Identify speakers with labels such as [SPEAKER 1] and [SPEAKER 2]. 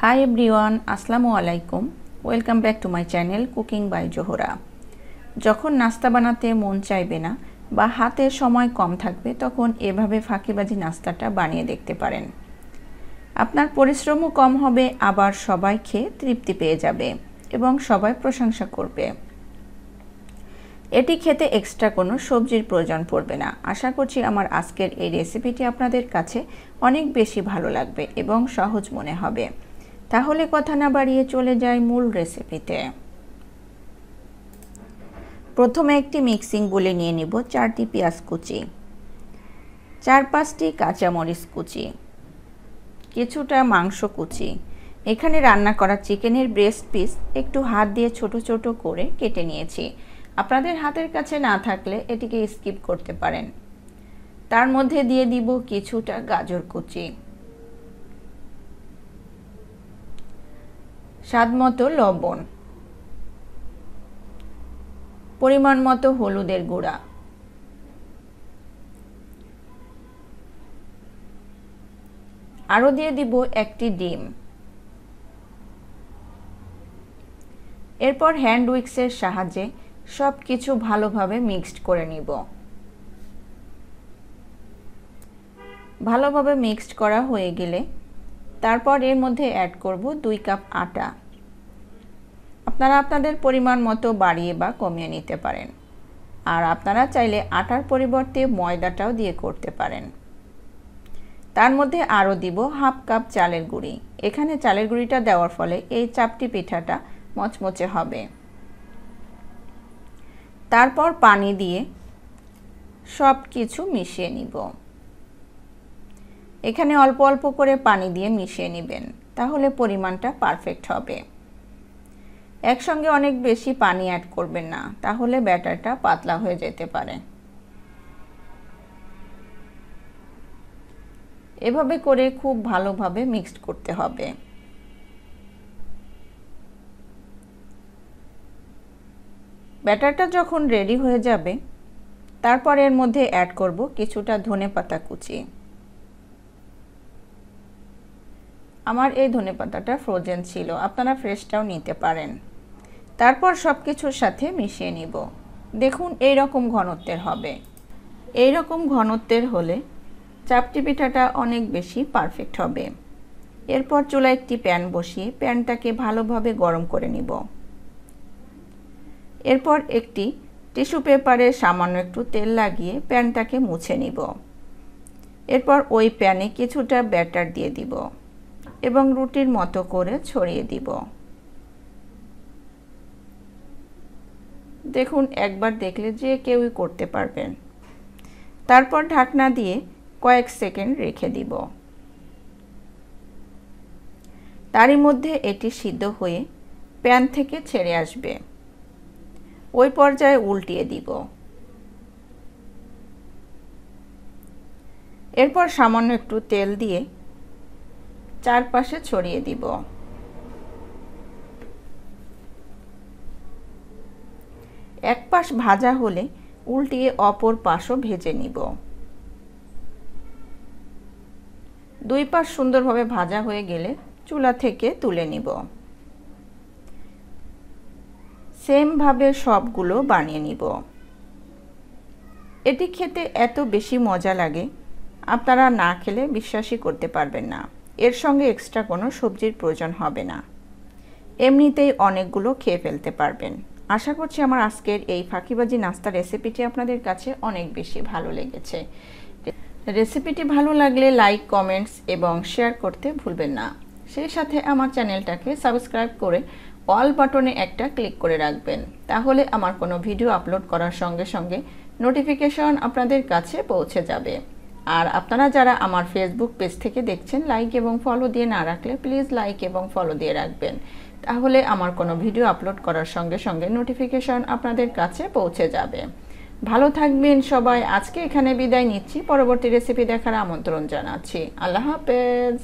[SPEAKER 1] Hi everyone, Assalamu alaikum. Welcome back to my channel Cooking by Johora. যখন নাস্তা বানাতে মন চাইবে না বা হাতে সময় কম থাকবে তখন এভাবে ফাঁকিবাজি নাস্তাটা বানিয়ে দেখতে পারেন। আপনার পরিশ্রমও কম হবে, আবার সবাই খেয়ে তৃপ্তি পেয়ে যাবে এবং সবাই প্রশংসা করবে। এটি খেতে এক্সট্রা কোনো সবজির প্রয়োজন পড়বে না। আশা করছি আমার আজকের এই রেসিপিটি আপনাদের কাছে অনেক বেশি ভালো লাগবে এবং সহজ মনে হবে। তাহলে কথা না বাড়িয়ে চলে যাই মূল রেসিপিতে। প্রথমে একটি মিক্সিং বোলে নিয়ে নিব 4টি পেঁয়াজ কুচি, 4-5টি কাঁচামরিচ কুচি, কিছুটা মাংস কুচি। এখানে রান্না করা চিকেনের ব্রেস্ট পিস একটু হাত দিয়ে ছোট ছোট করে কেটে নিয়েছি। আপনাদের হাতের কাছে না থাকলে এটিকে স্কিপ করতে পারেন। তার মধ্যে দিয়ে দিব কিছুটা গাজর কুচি, স্বাদমতো লবণ, পরিমাণ মতো হলুদের গুঁড়া, আরও দিয়ে দিব একটি ডিম। এরপর হ্যান্ড উইক্সের সাহায্যে সব কিছু ভালোভাবে মিক্সড করে নিব। ভালোভাবে মিক্সড করা হয়ে গেলে তারপর এর মধ্যে অ্যাড করব 2 কাপ আটা। আপনারা আপনাদের পরিমাণ মতো বাড়িয়ে বা কমিয়ে নিতে পারেন, আর আপনারা চাইলে আটার পরিবর্তে ময়দাটাও দিয়ে করতে পারেন। তার মধ্যে আরও দিব 1/2 কাপ চালের গুঁড়ি। এখানে চালের গুঁড়িটা দেওয়ার ফলে এই চাপটি পিঠাটা মচমচে হবে। তারপর পানি দিয়ে সব কিছু মিশিয়ে নিব। এখানে অল্প অল্প করে পানি দিয়ে মিশিয়ে নেবেন, তাহলে পরিমাণটা পারফেক্ট হবে। একসঙ্গে অনেক বেশি পানি অ্যাড করবেন না, তাহলে ব্যাটারটা পাতলা হয়ে যেতে পারে। এভাবে করে খুব ভালোভাবে মিক্সড করতে হবে। ব্যাটারটা যখন রেডি হয়ে যাবে তারপর এর মধ্যে অ্যাড করব কিছুটা ধনেপাতা কুচি। আমার এই ধনেপাতাটা ফ্রোজেন ছিল, আপনারা ফ্রেশটাও নিতে পারেন। তারপর সব কিছুর সাথে মিশিয়ে নিব। দেখুন এই রকম ঘনত্বের হবে। এই রকম ঘনত্বের হলে চাপটি পিঠাটা অনেক বেশি পারফেক্ট হবে। এরপর চুলায় একটি প্যান বসিয়ে প্যানটাকে ভালোভাবে গরম করে নিব। এরপর একটি টিস্যু পেপারে সামান্য একটু তেল লাগিয়ে প্যানটাকে মুছে নিব। এরপর ওই প্যানে কিছুটা ব্যাটার দিয়ে দিব এবং রুটির মতো করে ছড়িয়ে দিব। দেখুন একবার দেখলে যে কেউই করতে পারবেন। তারপর ঢাকনা দিয়ে কয়েক সেকেন্ড রেখে দিব। তারই মধ্যে এটি সিদ্ধ হয়ে প্যান থেকে ছেড়ে আসবে। ওই পর্যায়ে উল্টিয়ে দিব। এরপর সামান্য একটু তেল দিয়ে চারপাশে ছড়িয়ে দিব। এক পাশ ভাজা হলে উল্টিয়ে অপর পাশও ভেজে নিব। 2 পাশ সুন্দরভাবে ভাজা হয়ে গেলে চুলা থেকে তুলে নিব। সেম ভাবে সবগুলো বানিয়ে নিব। এটি খেতে এত বেশি মজা লাগে, আপনারা না খেলে বিশ্বাসই করতে পারবেন না। এর সঙ্গে এক্সট্রা কোনো সবজির প্রয়োজন হবে না, এমনিতেই অনেকগুলো খেয়ে ফেলতে পারবেন। আশা করছি আমার আজকের এই ফাঁকিবাজি নাস্তা রেসিপিটি আপনাদের কাছে অনেক বেশি ভালো লেগেছে। রেসিপিটি ভালো লাগলে লাইক, কমেন্টস এবং শেয়ার করতে ভুলবেন না। সেই সাথে আমার চ্যানেলটাকে সাবস্ক্রাইব করে অল বাটনে একটা ক্লিক করে রাখবেন, তাহলে আমার কোনো ভিডিও আপলোড করার সঙ্গে সঙ্গে নোটিফিকেশন আপনাদের কাছে পৌঁছে যাবে। আর আপনারা যারা আমার ফেসবুক পেজ থেকে দেখছেন, লাইক এবং ফলো দিয়ে না রাখলে প্লিজ লাইক এবং ফলো দিয়ে রাখবেন, তাহলে আমার কোনো ভিডিও আপলোড করার সঙ্গে সঙ্গে নোটিফিকেশন আপনাদের কাছে পৌঁছে যাবে। ভালো থাকবেন সবাই। আজকে এখানে বিদায় নিচ্ছি, পরবর্তী রেসিপি দেখার আমন্ত্রণ জানাচ্ছি। আল্লাহ হাফেজ।